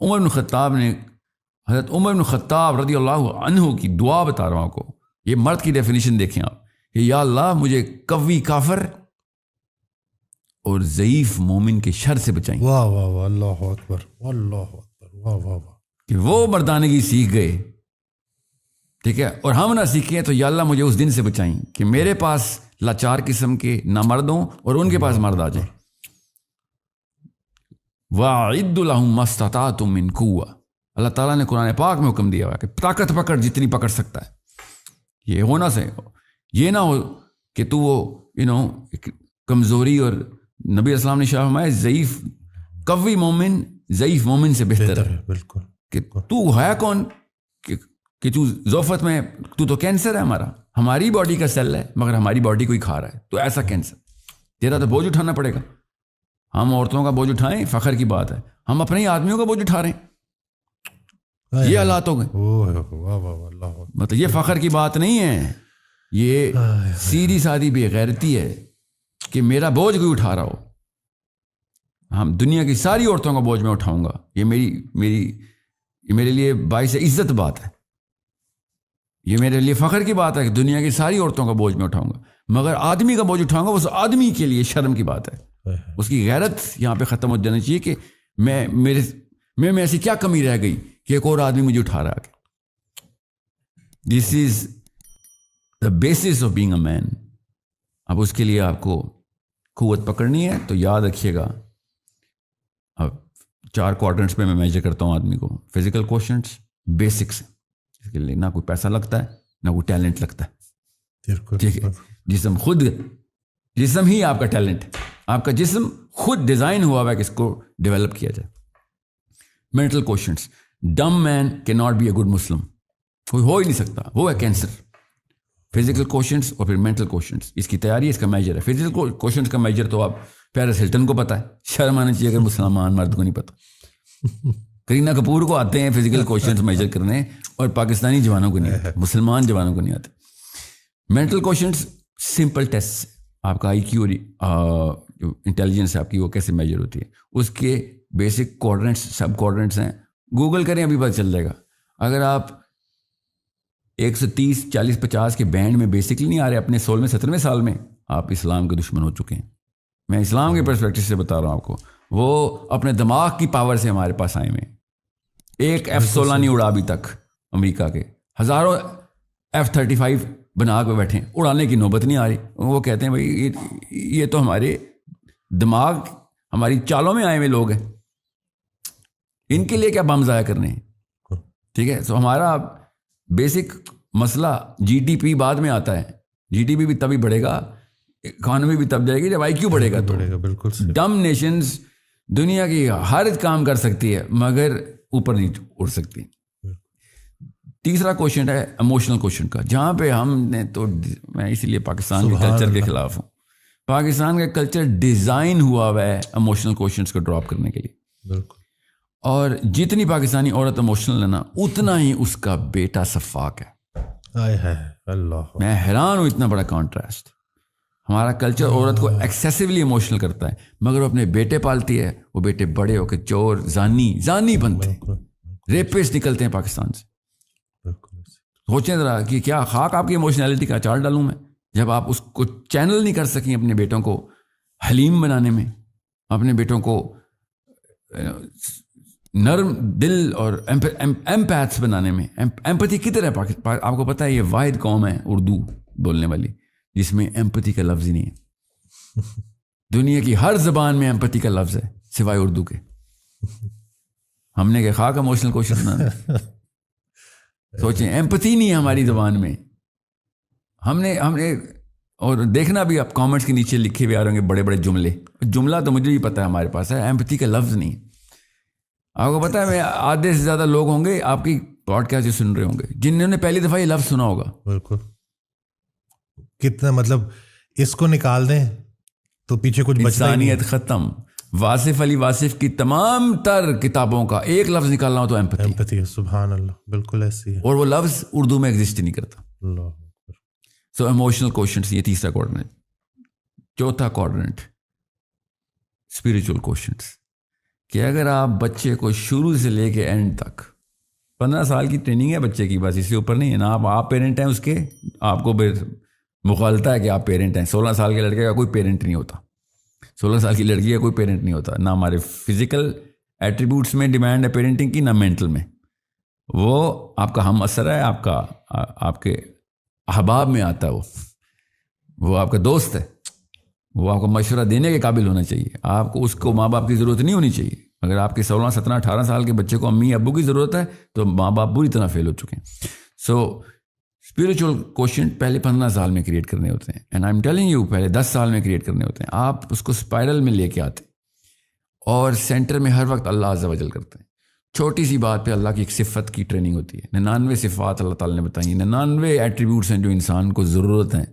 عمر بن خطاب نے، حضرت عمر بن خطاب رضی اللہ عنہ کی دعا بتا رہا ہوں آپ کو. یہ مرد کی ڈیفینیشن دیکھیں آپ کہ یا اللہ مجھے قوی کافر اور ضعیف مومن کے شر سے بچائیں. واہ واہ واہ، اللہ اکبر، اللہ اکبر، واہ واہ واہ. کہ وہ مردانگی سیکھ گئے، ٹھیک ہے، اور ہم نہ سیکھیں تو یا اللہ مجھے اس دن سے بچائیں کہ میرے پاس لاچار قسم کے نامرد ہوں اور ان کے پاس مرد آ جائیں. وَأَعِدُّ لَهُم مَّا اسْتَطَعْتُم مِّن قُوَّةٍ. اللہ تعالیٰ نے قرآن پاک میں حکم دیا ہوا کہ طاقت پکڑ جتنی پکڑ سکتا ہے. یہ ہونا سے یہ نہ ہو کہ تو وہ کمزوری، اور نبی اسلام نے شاہ فرمایا ضعیف قوی مومن ضعیف مومن سے بہتر ہے. بالکل. کہ تو ہے کون کہ تو ذوفت میں، تو کینسر ہے ہماری باڈی کا سیل ہے، مگر ہماری باڈی کو ہی کھا رہا ہے. تو ایسا کینسر، تیرا تو بوجھ اٹھانا پڑے گا. ہم عورتوں کا بوجھ اٹھائیں، فخر کی بات ہے. ہم اپنے ہی آدمیوں کا بوجھ اٹھا رہے ہیں. یہ حالات ہو گئے. مطلب یہ فخر کی بات نہیں ہے، یہ سیدھی سادی بے غیرتی ہے کہ میرا بوجھ کوئی اٹھا رہا ہو. ہم دنیا کی ساری عورتوں کا بوجھ میں اٹھاؤں گا. یہ میرے لیے باعث عزت بات ہے. یہ میرے لیے فخر کی بات ہے کہ دنیا کی ساری عورتوں کا بوجھ میں اٹھاؤں گا. مگر آدمی کا بوجھ اٹھاؤں گا، اس آدمی کے لیے شرم کی بات ہے. اس کی غیرت یہاں پہ ختم ہو جانی چاہیے کہ میں ایسی کیا کمی رہ گئی کہ ایک اور آدمی مجھے اٹھا رہا ہے. This is the basis of being a man. اب اس کے لیے آپ کو قوت پکڑنی ہے تو یاد رکھیے گا، اب 4 کوارٹرنٹس میں میجر کرتا ہوں آدمی کو. فزیکل کوشنٹس بیسکس، اس کے لیے نہ کوئی پیسہ لگتا ہے نہ کوئی ٹیلنٹ لگتا ہے. ٹھیک ہے، جسم ہی آپ کا ٹیلنٹ ہے. آپ کا جسم خود ڈیزائن ہوا ہوا ہے کہ اس کو ڈیولپ کیا جائے. مینٹل کوشنٹس، ڈم مین کی not be a good Muslim. کوئی ہو ہی نہیں سکتا، وہ ہے کینسر. فزیکل کوشنٹس اور پھر مینٹل کوشنٹس، اس کی تیاری اس کا میجر ہے. فزیکل کوشنٹس کا میجر تو آپ پیرس ہلٹن کو پتا ہے، شرم آنا چاہیے اگر مسلمان مرد کو نہیں پتا. کرینہ کپور کو آتے ہیں فزیکل کوشنٹس میجر کرنے، اور پاکستانی جوانوں کو نہیں آتے، مسلمان جوانوں کو نہیں آتے. مینٹل کوشنٹس سمپل ٹیسٹ، آپ کا آئی کیو اور جو انٹیلیجنس ہے آپ کی وہ کیسے میجر ہوتی ہے. اس کے بیسک کوارڈنٹس، سب کوارڈنٹس ہیں، گوگل کریں ابھی پتہ چل جائے گا. اگر آپ 130 40 50 کے بینڈ میں بیسکلی نہیں آ رہے اپنے 16ویں 17ویں سال میں، آپ اسلام کے دشمن ہو چکے ہیں. میں اسلام کے پرسپیکٹو سے بتا رہا ہوں آپ کو. وہ اپنے دماغ کی پاور سے ہمارے پاس آئے ہوئے. ایک F-16 نہیں اڑا ابھی تک امریکہ کے، ہزاروں F-35 بنا کے بیٹھے، اڑانے کی نوبت نہیں آ رہی. وہ کہتے ہیں بھائی یہ تو ہمارے دماغ ہماری چالوں میں آئے ہوئے لوگ ہیں، ان کے لیے کیا بم ضائع کرنے ہیں. ٹھیک ہے، تو ہمارا بیسک مسئلہ جی ڈی پی بعد میں آتا ہے. جی ڈی پی بھی تبھی بڑھے گا، اکانومی بھی تب جائے گی جب آئی کیو بڑھے گا. تو بالکل ڈم نیشنز دنیا کی ہر کام کر سکتی ہے مگر اوپر نہیں اڑ سکتی. تیسرا کوشچن ہے ایموشنل کوشچن کا، جہاں پہ ہم نے تو میں اسی لیے پاکستان کے کلچر کے خلاف ہوں. پاکستان کا کلچر ڈیزائن ہوا ہوا ہے ایموشنل کوشچنس کو ڈراپ کرنے کے لیے. بالکل. اور جتنی پاکستانی عورت ایموشنل ہے نا، اتنا ہی اس کا بیٹا صفاق ہے. اللہ، میں حیران ہوں، اتنا بڑا کانٹراسٹ. ہمارا کلچر عورت کو ایکسیسیولی ایموشنل کرتا ہے، مگر وہ اپنے بیٹے پالتی ہے، وہ بیٹے بڑے ہو کے چور زانی بنتے ہیں، ریپسٹ نکلتے ہیں پاکستان سے. سوچیں ذرا کہ کیا خاک آپ کی ایموشنلٹی کا اچار ڈالوں میں، جب آپ اس کو چینل نہیں کر سکیں اپنے بیٹوں کو حلیم بنانے میں، اپنے بیٹوں کو نرم دل اور ایمپیتھس بنانے میں. ایمپتھی کدھر ہے آپ کو پتہ ہے؟ یہ واحد قوم ہے اردو بولنے والی جس میں ایمپتھی کا لفظ ہی نہیں ہے. دنیا کی ہر زبان میں ایمپتھی کا لفظ ہے سوائے اردو کے. ہم نے کہ خاک ایموشنل کوشش بنانا. سوچیں، ایمپتھی نہیں ہے ہماری زبان میں. ہم نے اور دیکھنا بھی آپ کامنٹس کے نیچے لکھے ہوئے آ رہے ہوں گے بڑے بڑے جملہ تو مجھے بھی پتہ ہے ہمارے پاس ہے، ایمپتھی کا لفظ نہیں. آپ کو پتہ ہے میں آدھے سے زیادہ لوگ ہوں گے آپ کی پوڈ کاسٹ سن رہے ہوں گے جنہوں نے پہلی دفعہ یہ لفظ سنا ہوگا. بالکل. کتنا مطلب اس کو نکال دیں تو پیچھے کچھ بچتا ہی نہیں. انسانیت ختم. واصف علی واصف کی تمام تر کتابوں کا ایک لفظ نکالنا ہو تو ایمپتھی. سبحان اللہ، بالکل ایسی ہے. اور وہ لفظ اردو میں ایگزسٹ نہیں کرتا. اللہ. سو ایموشنل کوشچنس، یہ تیسرا کوارڈنٹ. چوتھا کوارڈنٹ اسپریچول کوشچنس. کہ اگر آپ بچے کو شروع سے لے کے اینڈ تک 15 سال کی ٹریننگ ہے بچے کی، بس اس سے اوپر نہیں ہے نا. آپ پیرنٹ ہیں اس کے، آپ کو مغالطہ ہے کہ آپ پیرنٹ ہیں. 16 سال کے لڑکے کا کوئی پیرنٹ نہیں ہوتا، 16 سال کی لڑکی کا کوئی پیرنٹ نہیں ہوتا. نہ ہمارے فزیکل ایٹریبیوٹس میں ڈیمانڈ ہے پیرنٹنگ کی، نہ مینٹل میں. وہ آپ کا ہم اثر ہے، آپ کے احباب میں آتا ہے. وہ آپ کا دوست ہے، وہ آپ کو مشورہ دینے کے قابل ہونا چاہیے. آپ کو اس کو ماں باپ کی ضرورت نہیں ہونی چاہیے. اگر آپ کے 16 17 18 سال کے بچے کو امی ابو کی ضرورت ہے تو ماں باپ بری طرح فیل ہو چکے ہیں. سو اسپریچول کوشنٹ پہلے 15 سال میں کریٹ کرنے ہوتے ہیں، and I am telling you پہلے 10 سال میں کریٹ کرنے ہوتے ہیں. آپ اس کو اسپائرل میں لے کے آتے ہیں اور سینٹر میں ہر وقت اللہ عز و جل کرتے ہیں. چھوٹی سی بات پہ اللہ کی ایک صفت کی ٹریننگ ہوتی ہے. 99 صفات اللہ تعالیٰ نے بتائی ہیں، 99 ایٹریبیوٹس ہیں جو انسان کو ضرورت ہیں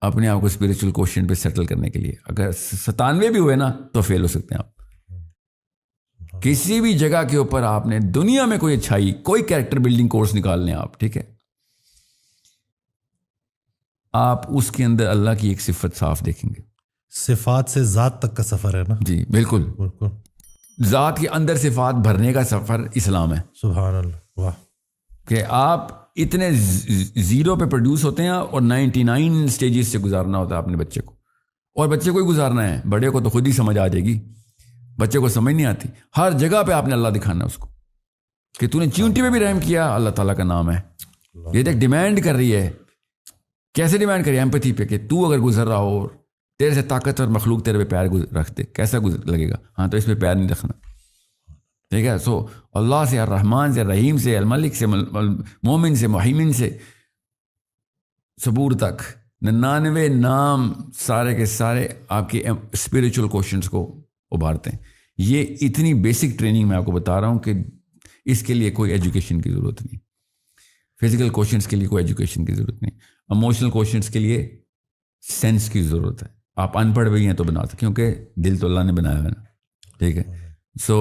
اپنے آپ کو اسپریچول کوشنٹ پہ سیٹل کرنے کے لیے. اگر 97 بھی ہوئے نا تو فیل ہو سکتے ہیں آپ. کسی بھی جگہ کے اوپر آپ نے دنیا میں کوئی اچھائی، کوئی کیریکٹر بلڈنگ کورس نکال لیں آپ، ٹھیک ہے، آپ اس کے اندر اللہ کی ایک صفت صاف دیکھیں گے. صفات سے ذات تک کا سفر ہے نا. جی بالکل، ذات کے اندر صفات بھرنے کا سفر اسلام ہے. سبحان اللہ، واہ. کہ آپ اتنے زیرو پہ پروڈیوس ہوتے ہیں اور 99 سٹیجز سے گزارنا ہوتا ہے اپنے بچے کو. اور بچے کو ہی گزارنا ہے، بڑے کو تو خود ہی سمجھ آ جائے گی، بچے کو سمجھ نہیں آتی. ہر جگہ پہ آپ نے اللہ دکھانا ہے اس کو کہ تو نے چونٹی پہ بھی رحم کیا، اللہ تعالیٰ کا نام ہے. یہ دیکھ ڈیمانڈ کر رہی ہے. کیسے ڈیمانڈ کری؟ ایمپتھی پہ، کہ تو اگر گزر رہا ہو، تیرے سے طاقتور مخلوق تیرے پہ پیر رکھ دے، کیسا لگے گا؟ ہاں تو اس پہ پیر نہیں رکھنا، ٹھیک ہے. سو اللہ سے، الرحمن سے، رحیم سے، الملک سے، مومن سے، محیمن سے، صبور تک 99 نام سارے کے سارے آپ کے اسپریچول کوشچنس کو ابھارتے ہیں. یہ اتنی بیسک ٹریننگ میں آپ کو بتا رہا ہوں کہ اس کے لیے کوئی ایجوکیشن کی ضرورت نہیں. فزیکل کوشچنس کے لیے کوئی ایجوکیشن کی ضرورت نہیں. ایموشنل کوشچنس کے لیے سینس کی ضرورت ہے. آپ ان پڑھ بھی ہیں تو بنا سکتے، کیونکہ دل تو اللہ نے بنایا ہے نا، ٹھیک ہے. سو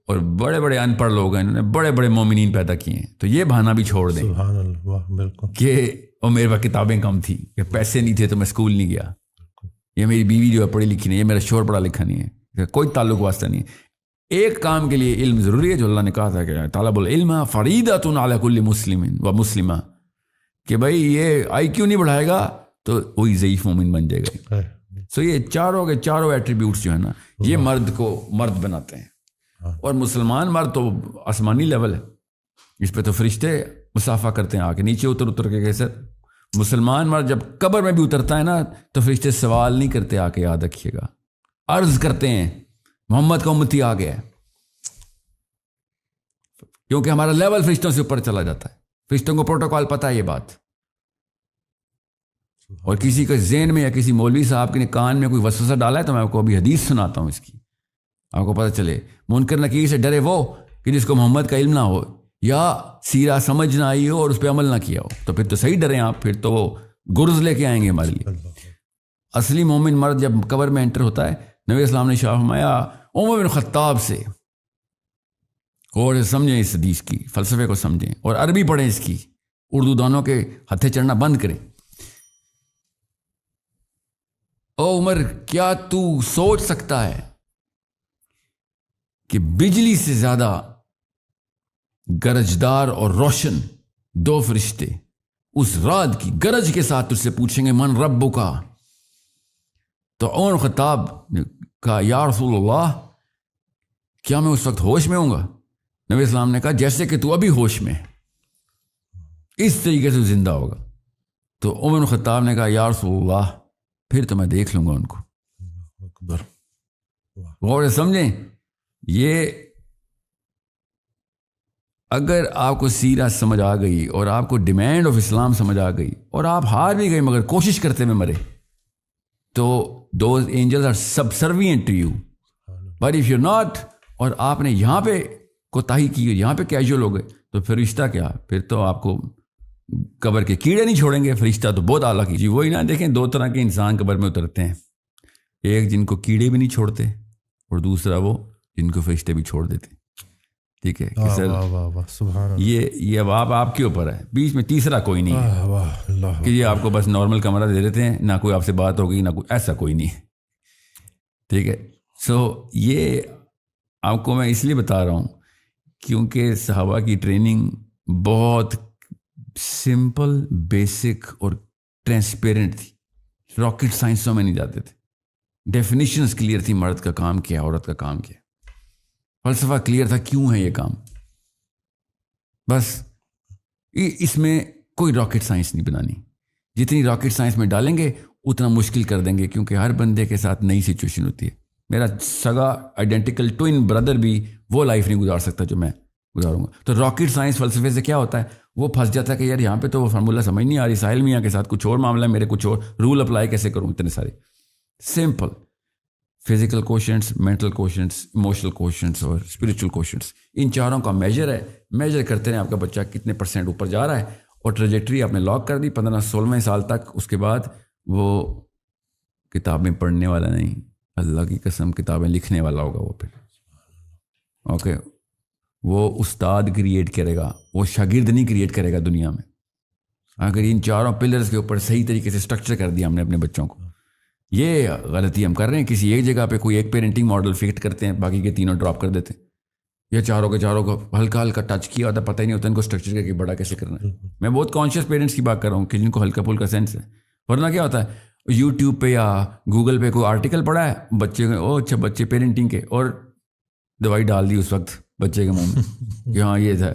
اور بڑے بڑے ان پڑھ لوگ ہیں، انہوں نے بڑے بڑے مومنین پیدا کیے ہیں، تو یہ بہانہ بھی چھوڑ دیں. سبحان اللہ، واہ، بالکل. کہ وہ میرے پاس کتابیں کم تھیں، کہ پیسے نہیں تھے تو میں اسکول نہیں گیا، یہ میری بیوی جو ہے پڑھی لکھی نہیں، یہ میرا شوہر پڑھا لکھا نہیں ہے، کوئی تعلق واسطہ نہیں ہے. ایک کام کے لیے علم ضروری ہے جو اللہ نے کہا تھا کہ طالب العلم فریضۃ علی کل مسلم و مسلمہ، کہ بھائی یہ آئی کیو نہیں بڑھائے گا تو وہی ضعیف مومن بن جائے گا. سو یہ چاروں کے چاروں ایٹریبیوٹس جو ہے نا، یہ مرد کو مرد بناتے ہیں. اور مسلمان مرد تو آسمانی لیول ہے، اس پہ تو فرشتے مسافہ کرتے ہیں، آ کے نیچے اتر کے. کیسے مسلمان مرد جب قبر میں بھی اترتا ہے نا تو فرشتے سوال نہیں کرتے، آ کے یاد رکھیے گا، عرض کرتے ہیں محمد کا امتی آ گیا ہے، کیونکہ ہمارا لیول فرشتوں سے اوپر چلا جاتا ہے. فرشتوں کو پروٹوکال پتہ ہے یہ بات. اور کسی کے ذہن میں یا کسی مولوی صاحب کے کان میں کوئی وسوسہ ڈالا ہے تو میں آپ کو ابھی حدیث سناتا ہوں اس کی، آپ کو پتہ چلے. منکر نکیر سے ڈرے وہ کہ جس کو محمد کا علم نہ ہو یا سیرہ سمجھ نہ آئی ہو اور اس پہ عمل نہ کیا ہو، تو پھر تو صحیح ڈریں آپ، پھر تو وہ گرز لے کے آئیں گے ہمارے لیے. اصلی مومن مرد جب قبر میں انٹر ہوتا ہے، نبی اسلام نے شاہ فرمایا عمر بن خطاب سے اور سمجھیں اس حدیث کی فلسفے کو سمجھیں اور عربی پڑھیں اس کی، اردو دانوں کے ہتھے چڑھنا بند کریں. او عمر، کیا تو سوچ سکتا ہے کہ بجلی سے زیادہ گرجدار اور روشن دو فرشتے اس رات کی گرج کے ساتھ تجھ سے پوچھیں گے من ربک کا؟ تو عمر خطاب نے کہا یا رسول اللہ، کیا میں اس وقت ہوش میں ہوں گا؟ نبی اسلام نے کہا جیسے کہ تو ابھی ہوش میں، اس طریقے سے زندہ ہوگا. تو عمر خطاب نے کہا یا رسول اللہ، پھر تو میں دیکھ لوں گا ان کو. غور سے سمجھیں، یہ اگر آپ کو سیرہ سمجھ آ گئی اور آپ کو ڈیمانڈ آف اسلام سمجھ آ گئی اور آپ ہار بھی گئے مگر کوشش کرتے ہوئے مرے، تو those angels are subservient to you. But if you not, اور آپ نے یہاں پہ کوتاہی کی، یہاں پہ کیجول ہو گئے، تو پھر رشتہ کیا؟ پھر تو آپ کو قبر کے کیڑے نہیں چھوڑیں گے، فرشتہ تو بہت اعلیٰ کی. جی وہی نا، دیکھیں دو طرح کے انسان قبر میں اترتے ہیں، ایک جن کو کیڑے بھی نہیں چھوڑتے اور دوسرا وہ جن کو فرشتے بھی چھوڑ دیتے. ٹھیک ہے کہ سر یہ اب آپ کے اوپر ہے، بیچ میں تیسرا کوئی نہیں ہے کہ یہ آپ کو بس نارمل کمرہ دے دیتے ہیں، نہ کوئی آپ سے بات ہوگی نہ کوئی، ایسا کوئی نہیں ہے. ٹھیک ہے. سو یہ آپ کو میں اس لیے بتا رہا ہوں کیونکہ صحابہ کی ٹریننگ بہت سمپل، بیسک اور ٹرانسپیرنٹ تھی. راکٹ سائنسوں میں نہیں جاتے تھے. ڈیفینیشنز کلیئر تھی، مرد کا کام کیا، عورت کا کام کیا. فلسفہ کلیئر تھا کیوں ہے یہ کام. بس اس میں کوئی راکٹ سائنس نہیں بنانی. جتنی راکٹ سائنس میں ڈالیں گے اتنا مشکل کر دیں گے، کیونکہ ہر بندے کے ساتھ نئی سچویشن ہوتی ہے. میرا سگا آئیڈینٹیکل ٹوئن بردر بھی وہ لائف نہیں گزار سکتا جو میں گزاروں گا. تو راکٹ سائنس فلسفے سے کیا ہوتا ہے، وہ پھنس جاتا ہے کہ یار یہاں پہ تو وہ فارمولا سمجھ نہیں آ رہی، ساحل میاں کے ساتھ کچھ اور معاملہ ہے، میرے کچھ اور رول اپلائی کیسے کروں. اتنے سارے سمپل فزیکل کوشنٹس، مینٹل کوشنٹس، ایموشنل کوشنٹس اور اسپریچول کوشنٹس، ان چاروں کا میجر ہے. میجر کرتے ہیں آپ کا بچہ کتنے % اوپر جا رہا ہے، اور ٹریجیکٹری آپ نے لاک کر دی 15-16 سال تک. اس کے بعد وہ کتابیں پڑھنے والا نہیں، اللہ کی قسم کتابیں لکھنے والا ہوگا. وہ پھر اوکے، وہ استاد کریٹ کرے گا، وہ شاگرد نہیں کریٹ کرے گا دنیا میں. اگر ان چاروں پلرز کے اوپر صحیح طریقے سے اسٹرکچر کر دیا ہم نے اپنے بچوں کو. یہ غلطی ہم کر رہے ہیں، کسی ایک جگہ پہ کوئی ایک پیرنٹنگ ماڈل فٹ کرتے ہیں، باقی کے تینوں ڈراپ کر دیتے ہیں. یا چاروں کے چاروں کو ہلکا ہلکا ٹچ کیا ہوتا ہے، پتہ ہی نہیں ہوتا ان کو اسٹرکچر کر کے بڑا کیسے کرنا ہے. میں بہت کانشیس پیرنٹس کی بات کر رہا ہوں کہ جن کو ہلکا پھلکا سینس ہے. ورنہ کیا ہوتا ہے، یوٹیوب پہ یا گوگل پہ کوئی آرٹیکل پڑھا ہے بچے کو، اچھا بچے پیرنٹنگ کے، اور دوائی ڈال دی اس وقت بچے کے منہ میں کہ ہاں یہ تھا.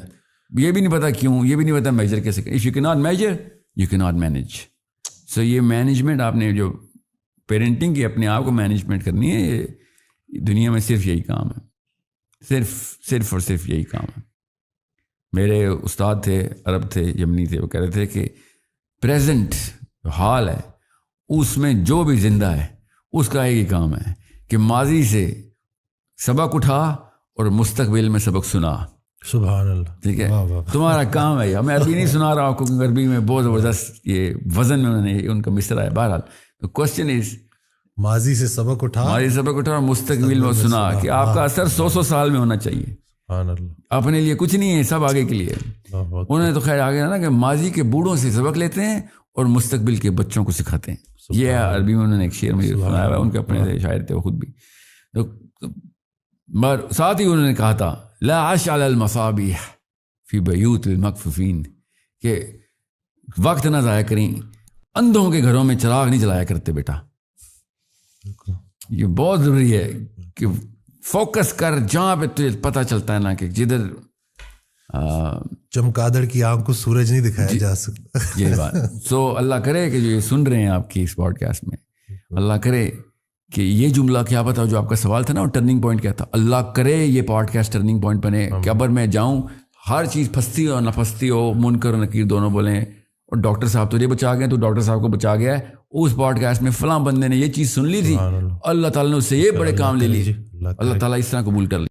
یہ بھی نہیں پتا کیوں، یہ بھی نہیں پتا میجر کیسے. اف یو کی ناٹ میجر یو کی ناٹ مینیج. سو یہ مینجمنٹ آپ نے جو پیرنٹنگ کی اپنے آپ کو مینجمنٹ کرنی ہے، یہ دنیا میں صرف یہی کام ہے، صرف اور صرف یہی کام ہے. میرے استاد تھے، عرب تھے، یمنی تھے، وہ کہہ رہے تھے کہ پریزنٹ حال ہے اس میں جو بھی زندہ ہے اس کا ایک ہی کام ہے کہ ماضی سے سبق اٹھا اور مستقبل میں سبق سنا. سبحان اللہ. ٹھیک ہے، تمہارا کام ہے. میں عربی نہیں سنا رہا ہوں کیونکہ عربی میں بہت زبردست یہ وزن میں انہوں نے ان کا مصرع ہے. بہرحال تو کوشچن از ماضی سے سبق اٹھا اور مستقبل میں سنا کہ آپ کا اثر 100 سال میں ہونا چاہیے. اپنے لیے کچھ نہیں ہے، سب آگے کے لیے. انہوں نے تو خیر آگے نا کہ ماضی کے بوڑھوں سے سبق لیتے ہیں اور مستقبل کے بچوں کو سکھاتے ہیں. یہ عربی میں انہوں نے ایک شعر میں سنایا ہوا، ان کے اپنے شاعر تھے وہ خود بھی. تو ساتھ ہی انہوں نے کہا تھا لا عش علی المصابیح فی بیوت المکفوفین، کہ وقت نہ ضائع کریں، اندھوں کے گھروں میں چراغ نہیں جلایا کرتے بیٹا. یہ بہت ضروری ہے کہ فوکس کر جہاں پہ تجھے پتہ چلتا ہے نا کہ جدھر چمگادڑ کی آنکھ کو سورج نہیں دکھایا جا سکتا. یہ بات. سو اللہ کرے کہ جو یہ سن رہے ہیں آپ کی اس پوڈ کاسٹ میں، اللہ کرے کہ یہ جملہ کیا پتا جو آپ کا سوال تھا نا وہ ٹرننگ پوائنٹ کیا تھا، اللہ کرے یہ پوڈ کاسٹ ٹرننگ پوائنٹ بنے کہ ابر میں جاؤں ہر چیز پھنستی ہو نہ پھنستی ہو، منکر و نکیر دونوں بولیں، اور ڈاکٹر صاحب تجھے بچا گئے تو ڈاکٹر صاحب کو بچا گیا ہے، اس پوڈ کاسٹ میں فلاں بندے نے یہ چیز سن لی تھی، اللہ تعالیٰ نے اس سے یہ بڑے کام لے لیے. اللہ تعالیٰ اس طرح قبول کر لی.